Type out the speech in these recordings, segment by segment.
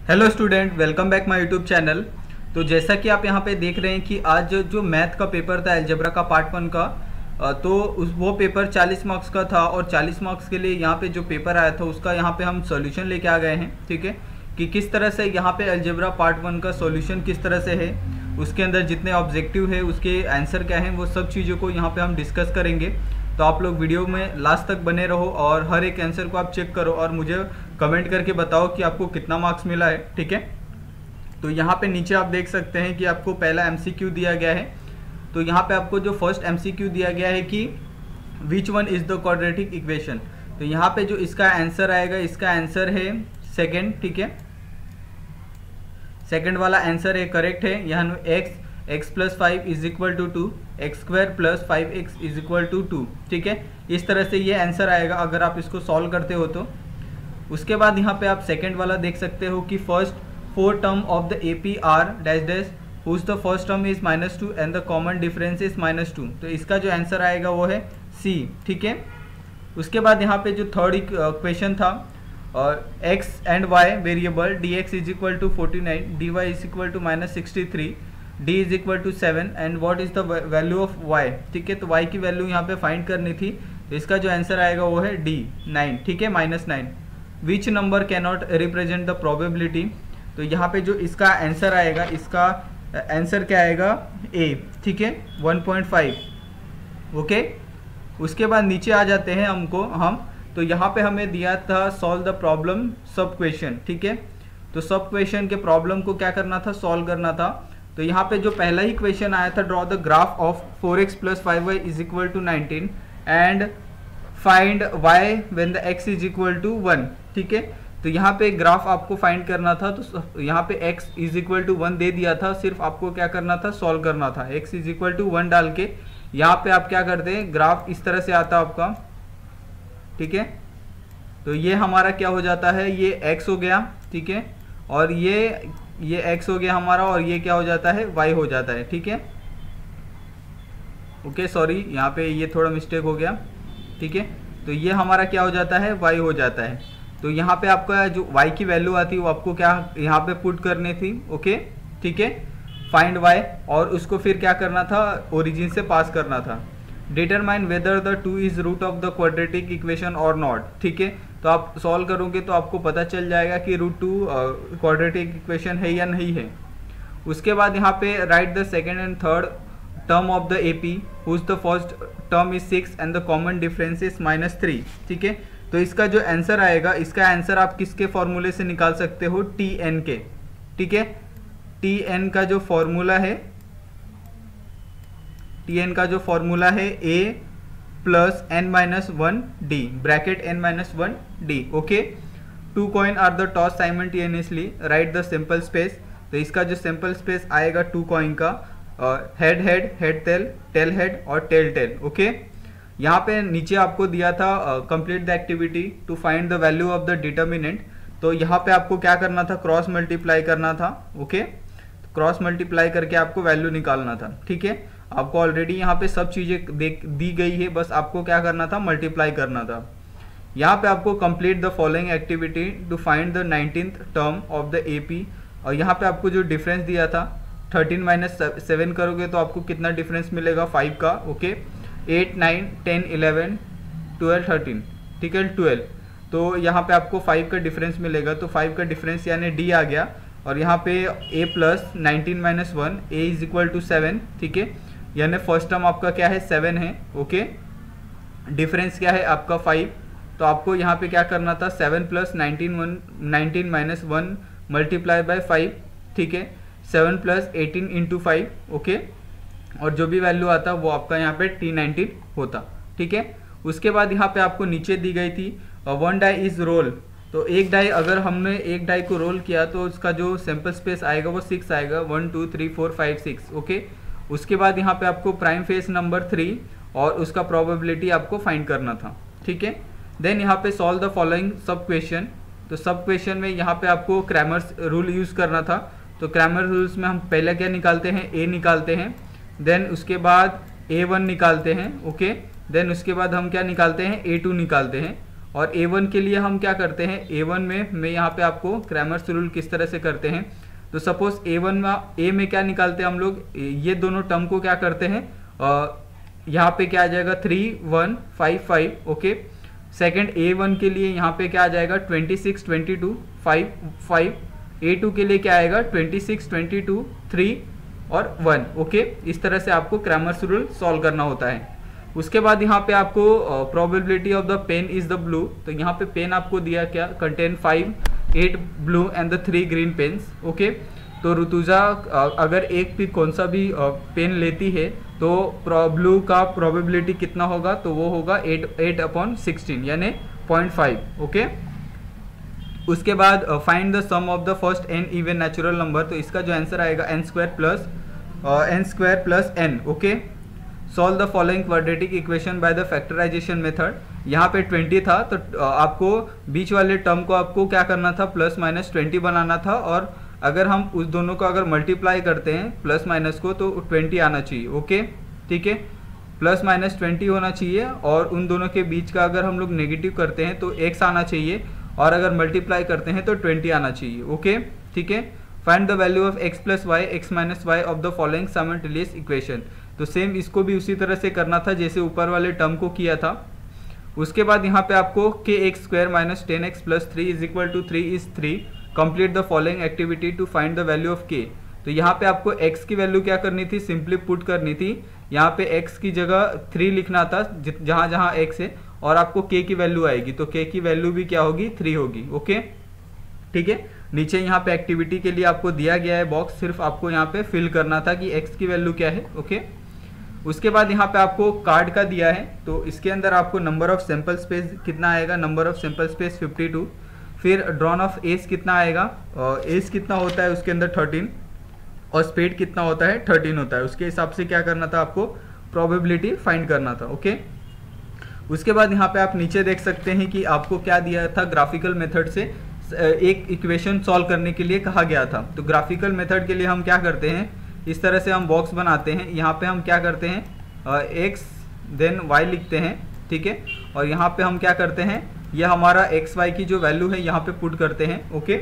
Hello student, welcome back my YouTube channel. तो जैसा कि आप यहाँ पे देख रहे हैं कि आज जो मैथ का पेपर था अलजेब्रा का पार्ट 1 का, तो वो पेपर 40 मार्क्स का था और 40 मार्क्स के लिए यहाँ पे जो पेपर आया था उसका यहाँ पे हम सॉल्यूशन लेके आ गए हैं। ठीक है, कि किस तरह से यहाँ पे अलजेब्रा पार्ट 1 का सॉल्यूशन किस तरह से है, उसके अंदर जितने ऑब्जेक्टिव है उसके आंसर क्या हैं, वो सब चीज़ों को यहाँ पे हम डिस्कस करेंगे। तो आप लोग वीडियो में लास्ट तक बने रहो और हर एक आंसर को आप चेक करो और मुझे कमेंट करके बताओ कि आपको कितना मार्क्स मिला है। ठीक है, तो यहाँ पे नीचे आप देख सकते हैं कि आपको पहला एमसीक्यू दिया गया है। तो यहाँ पे आपको जो फर्स्ट एमसीक्यू दिया गया है कि which one is the quadratic equation, तो यहाँ पे जो इसका आंसर आएगा, इसका आंसर है सेकेंड। ठीक है, सेकेंड वाला आंसर है करेक्ट है। यहाँ x plus 5 is equal to 2, X square plus 5x is equal to 2। ठीक है, इस तरह से ये आंसर आएगा अगर आप इसको सॉल्व करते हो तो। उसके बाद यहाँ पे आप सेकेंड वाला देख सकते हो कि first 4 term of the AP are dash dash whose the first term is -2 and the common difference is -2। तो इसका जो आंसर आएगा वो है C। ठीक है, उसके बाद यहाँ पे जो थर्ड क्वेश्चन था, और x and y variable dx is equal to 49, dy is equal to -63, d is equal to 7 and what is the value of y। ठीक है, तो y की वैल्यू यहाँ पे फाइंड करनी थी, तो इसका जो आंसर आएगा वो है D 9। ठीक है, -9। Which number can not represent the probability, तो यहाँ पे जो इसका आंसर आएगा, इसका आंसर क्या आएगा A। ठीक है, 1.5। ओके, उसके बाद नीचे आ जाते हैं हम तो यहाँ पे हमें दिया था सॉल्व द प्रॉब्लम सब क्वेश्चन। ठीक है, तो सब क्वेश्चन के प्रॉब्लम को क्या करना था, सॉल्व करना था। तो यहाँ पे जो पहला ही क्वेश्चन आया था, draw the graph of 4x plus 5y is equal to 19 and find y when the x is equal to 1। ठीक है, तो यहाँ पे ग्राफ आपको फाइंड करना था, तो यहाँ पे x इज इक्वल टू 1 दे दिया था, सिर्फ आपको क्या करना था, सॉल्व करना था। x इज इक्वल टू 1 डाल के यहाँ पे आप क्या करते हैं, ग्राफ इस तरह से आता आपका। ठीक है, तो ये हमारा क्या हो जाता है, ये x हो गया। ठीक है, और ये x हो गया हमारा, और ये क्या हो जाता है, y हो जाता है। ठीक है, ओके सॉरी, यहाँ पे ये थोड़ा मिस्टेक हो गया। ठीक है, तो ये हमारा क्या हो जाता है, y हो जाता है। तो यहाँ पे आपका जो y की वैल्यू आती है वो आपको क्या यहाँ पे पुट करनी थी। ओके, ठीक है, फाइंड y, और उसको फिर क्या करना था, ओरिजिन से पास करना था। Determine whether the 2 is root of the quadratic equation और नॉट। ठीक है, तो आप सॉल्व करोगे तो आपको पता चल जाएगा कि √2 क्वाड्रेटिक इक्वेशन है या नहीं है। उसके बाद यहाँ पे write the second and third term of the AP whose the first term is 6 and the common difference is -3। ठीक है, तो इसका जो आंसर आएगा, इसका आंसर आप किसके फॉर्मूले से निकाल सकते हो, TN के। ठीक है, TN का जो फॉर्मूला है, TN का जो फॉर्मूला है A plus n-1d bracket n-1d। Okay, 2 coin are the toss simultaneously, write the sample space. तो इसका जो सिंपल स्पेस आएगा 2 कॉइन का, head head, head tail, tail head और टेल टेल। ओके, यहाँ पे नीचे आपको दिया था complete the activity to find the value of the determinant. तो यहाँ पे आपको क्या करना था, क्रॉस मल्टीप्लाई करना था। ओके, क्रॉस मल्टीप्लाई करके आपको वैल्यू निकालना था। ठीक है, आपको ऑलरेडी यहाँ पे सब चीज़ें दी गई है, बस आपको क्या करना था, मल्टीप्लाई करना था। यहाँ पे आपको complete the following activity to find the 19th term of the AP, और यहाँ पे आपको जो डिफरेंस दिया था 13 - 7 करोगे तो आपको कितना डिफरेंस मिलेगा, 5 का। ओके, 8 9 10 11 12 13। ठीक है, 12, तो यहाँ पे आपको 5 का डिफरेंस मिलेगा, तो 5 का डिफरेंस यानी D आ गया। और यहाँ पे A plus 19 - 1 A is equal to 7। ठीक है, यानी फर्स्ट टर्म आपका क्या है, 7 है। ओके, डिफरेंस क्या है आपका 5, तो आपको यहाँ पे क्या करना था, 7 प्लस 19 - 1 मल्टीप्लाई बाय 5। ठीक है, 7 प्लस 18 इंटू 5। ओके, और जो भी वैल्यू आता वो आपका यहाँ पे T19 होता। ठीक है, उसके बाद यहाँ पे आपको नीचे दी गई थी 1 डाई इज रोल। तो एक डाई, अगर हमने एक डाई को रोल किया तो उसका जो सैंपल स्पेस आएगा वो 6 आएगा, 1 2 3 4 5 6। ओके, उसके बाद यहाँ पे आपको प्राइम फेस नंबर 3 और उसका प्रोबेबिलिटी आपको फाइंड करना था। ठीक है, देन यहाँ पे सॉल्व द फॉलोइंग सब क्वेश्चन। तो सब क्वेश्चन में यहाँ पे आपको क्रैमर्स रूल यूज़ करना था। तो क्रैमर रूल्स में हम पहले क्या निकालते हैं, A निकालते हैं, देन उसके बाद A1 निकालते हैं। ओके, देन उसके बाद हम क्या निकालते हैं, A2 निकालते हैं, और A1 के लिए हम क्या करते हैं, A1 में मैं यहाँ पे आपको क्रैमर्स रूल किस तरह से करते हैं। तो सपोज A1 में A में क्या निकालते हैं हम लोग, ये दोनों टर्म को क्या करते हैं, यहाँ पे क्या आ जाएगा 3 1 5 5, ओके। सेकेंड A1 के लिए यहाँ पे क्या आ जाएगा 26 22 5 5, A2 के लिए क्या आएगा 26 22 3 और 1, ओके। इस तरह से आपको क्रैमर्स रूल सॉल्व करना होता है। उसके बाद यहाँ पे आपको probability of the pen is the blue, तो यहाँ पे पेन आपको दिया क्या, contain 5 8 blue and the 3 green pens, okay. तो ऋतुजा अगर एक भी कौन सा भी पेन लेती है तो ब्लू का प्रोबेबिलिटी कितना होगा, तो वो होगा 8/16 यानी 0.5, ओके। उसके बाद find the sum of the first n even natural number, तो इसका जो आंसर आएगा n² plus n, okay. Solve the following quadratic equation by the factorisation method. यहाँ पे 20 था तो आपको बीच वाले टर्म को आपको क्या करना था, प्लस माइनस 20 बनाना था, और अगर हम उस दोनों को अगर मल्टीप्लाई करते हैं प्लस माइनस को तो 20 आना चाहिए, ओके, ठीक है। प्लस माइनस 20 होना चाहिए, और उन दोनों के बीच का अगर हम लोग नेगेटिव करते हैं तो x आना चाहिए, और अगर मल्टीप्लाई करते हैं तो 20 आना चाहिए, ओके, ठीक है। Find the value of x plus y x minus y of the following simultaneous equation. तो सेम इसको भी उसी तरह से करना था जैसे ऊपर वाले टर्म को किया था। उसके बाद यहाँ पे आपको kx² minus 10x plus 3 is equal to 3 is 3, complete the following activity to find the value of k। तो यहाँ पे आपको x की वैल्यू क्या करनी थी, सिंपली पुट करनी थी। यहाँ पे x की जगह 3 लिखना था जहाँ जहाँ x है, और आपको k की वैल्यू आएगी, तो k की वैल्यू भी क्या होगी 3 होगी, ओके, ठीक है। नीचे यहाँ पे एक्टिविटी के लिए आपको दिया गया है बॉक्स, सिर्फ आपको यहाँ पे फिल करना था कि x की वैल्यू क्या है, ओके। उसके बाद यहाँ पे आपको कार्ड का दिया है, तो इसके अंदर आपको नंबर ऑफ सैंपल स्पेस कितना आएगा, नंबर ऑफ सैंपल स्पेस 52। फिर ड्रॉन ऑफ एज कितना आएगा, एज कितना होता है उसके अंदर 13, और स्पीड कितना होता है 13 होता है। उसके हिसाब से क्या करना था, आपको प्रोबेबिलिटी फाइंड करना था, ओके। उसके बाद यहाँ पे आप नीचे देख सकते हैं कि आपको क्या दिया था, ग्राफिकल मेथड से एक इक्वेशन सॉल्व करने के लिए कहा गया था। तो ग्राफिकल मेथड के लिए हम क्या करते हैं, इस तरह से हम बॉक्स बनाते हैं। यहाँ पे हम क्या करते हैं, x देन y लिखते हैं, ठीक है। और यहाँ पे हम क्या करते हैं, यह हमारा एक्स वाई की जो वैल्यू है यहाँ पे पुट करते हैं, ओके,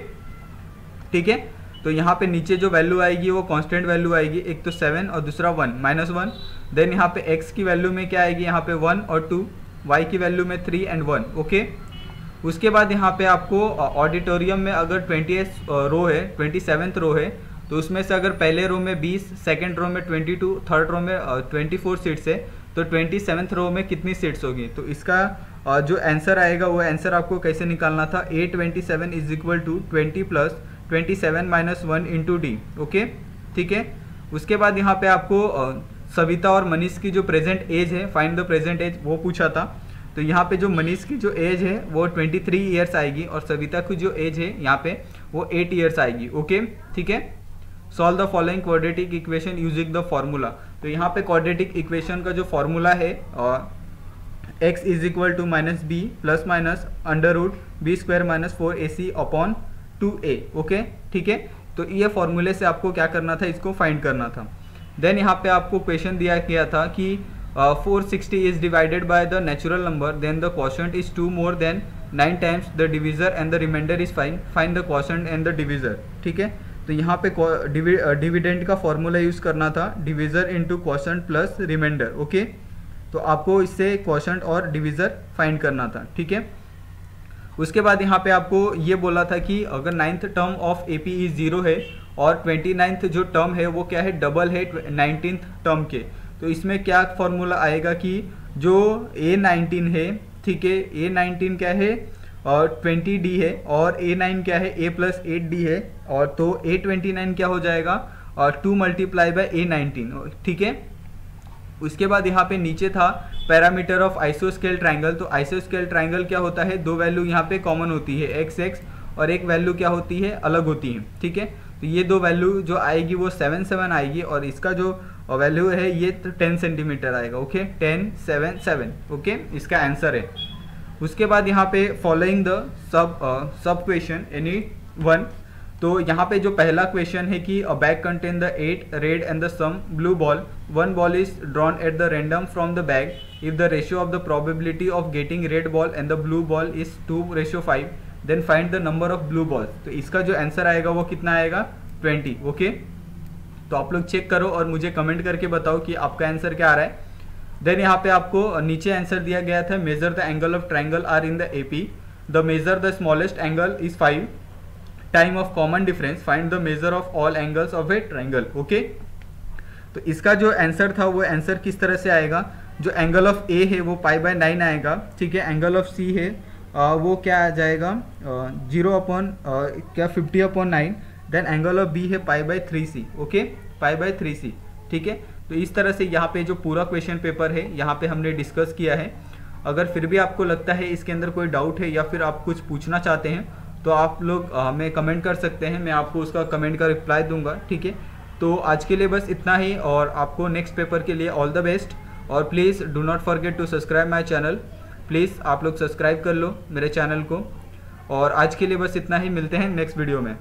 ठीक है। तो यहाँ पे नीचे जो वैल्यू आएगी वो कांस्टेंट वैल्यू आएगी, एक तो 7 और दूसरा 1 -1। देन यहाँ पे x की वैल्यू में क्या आएगी, यहाँ पे 1 और 2, y की वैल्यू में 3 एंड 1, ओके। उसके बाद यहाँ पे आपको ऑडिटोरियम में अगर 20th रो है, 27th रो है, तो उसमें से अगर पहले रो में 20, सेकेंड रो में 22, थर्ड रो में 24 सीट्स है, तो 27th रो में कितनी सीट्स होगी। तो इसका जो आंसर आएगा वो आंसर आपको कैसे निकालना था, A27 is equal to 20 plus 27 minus 1 into d, okay, ठीक है। उसके बाद यहाँ पे आपको सविता और मनीष की जो प्रेजेंट एज है, फाइंड द प्रेजेंट एज, वो पूछा था। तो यहाँ पे जो मनीष की जो एज है वो 23 ईयर्स आएगी, और सविता की जो एज है यहाँ पे वो 8 ईयर्स आएगी, ओके, ठीक है। Solve the following quadratic equation using the formula. तो यहाँ पे क्वाड्रेटिक इक्वेशन का जो फॉर्मूला है, x is equal to minus b plus minus under root b² minus 4ac upon 2a, okay, ठीक है। तो ये फॉर्मूले से आपको क्या करना था, इसको फाइंड करना था। देन यहाँ पे आपको क्वेश्चन दिया गया था कि 460 is divided by the natural number, then the quotient is 2 more than 9 times the divisor and the remainder is 5, find the quotient and the divisor, ठीक है। तो यहाँ पे डिविडेंड का फॉर्मूला यूज़ करना था, divisor into quotient plus remainder, okay. तो आपको इससे क्वोशंट और डिविजर फाइंड करना था, ठीक है। उसके बाद यहाँ पे आपको ये बोला था कि अगर 9th term of AP is 0 है, और 29th जो टर्म है वो क्या है, डबल है 19th टर्म के। तो इसमें क्या फॉर्मूला आएगा कि जो A19 है, ठीक है, A19 क्या है और 20D है, और A9 क्या है, A प्लस 8D है, और तो A29 क्या हो जाएगा, और 2 मल्टीप्लाई बाय A19, ठीक है। उसके बाद यहाँ पे नीचे था पैरामीटर ऑफ आइसोस्केल ट्राइंगल। तो आइसोस्केल ट्राइंगल क्या होता है, दो वैल्यू यहाँ पे कॉमन होती है, x और एक वैल्यू क्या होती है, अलग होती है, ठीक है। तो ये दो वैल्यू जो आएगी वो 7 7 आएगी, और इसका जो वैल्यू है ये 10 सेंटीमीटर आएगा, ओके, 10 7 7, ओके, इसका आंसर है। उसके बाद यहाँ पे following the sub question any one, तो यहाँ पे जो पहला क्वेश्चन है कि a bag contain the 8 red and the some blue ball, one ball is drawn at the random from the bag, if the ratio of the probability of getting red ball and the blue ball is 2:5, then find the number of blue balls. तो इसका जो answer आएगा वो कितना आएगा, 20। Okay, तो आप लोग चेक करो और मुझे कमेंट करके बताओ कि आपका आंसर क्या आ रहा है। देन यहाँ पे आपको नीचे आंसर दिया गया था, measure the angle of triangle are in the AP, the measure the smallest angle is 5, time of common difference, find the measure of all angles of a triangle. Okay, तो इसका जो आंसर था वो answer किस तरह से आएगा, जो एंगल ऑफ ए है वो π/9 आएगा, ठीक है। एंगल ऑफ सी है वो क्या आ जाएगा 50/9, देन एंगल ऑफ बी है π/3c। ओके, π/3c, ठीक है। तो इस तरह से यहाँ पे जो पूरा क्वेश्चन पेपर है यहाँ पे हमने डिस्कस किया है। अगर फिर भी आपको लगता है इसके अंदर कोई डाउट है या फिर आप कुछ पूछना चाहते हैं तो आप लोग हमें कमेंट कर सकते हैं, मैं आपको उसका कमेंट का रिप्लाई दूंगा, ठीक है। तो आज के लिए बस इतना ही और आपको नेक्स्ट पेपर के लिए ऑल द बेस्ट। और please do not forget to subscribe my channel, please आप लोग सब्सक्राइब कर लो मेरे चैनल को। और आज के लिए बस इतना ही, मिलते हैं नेक्स्ट वीडियो में।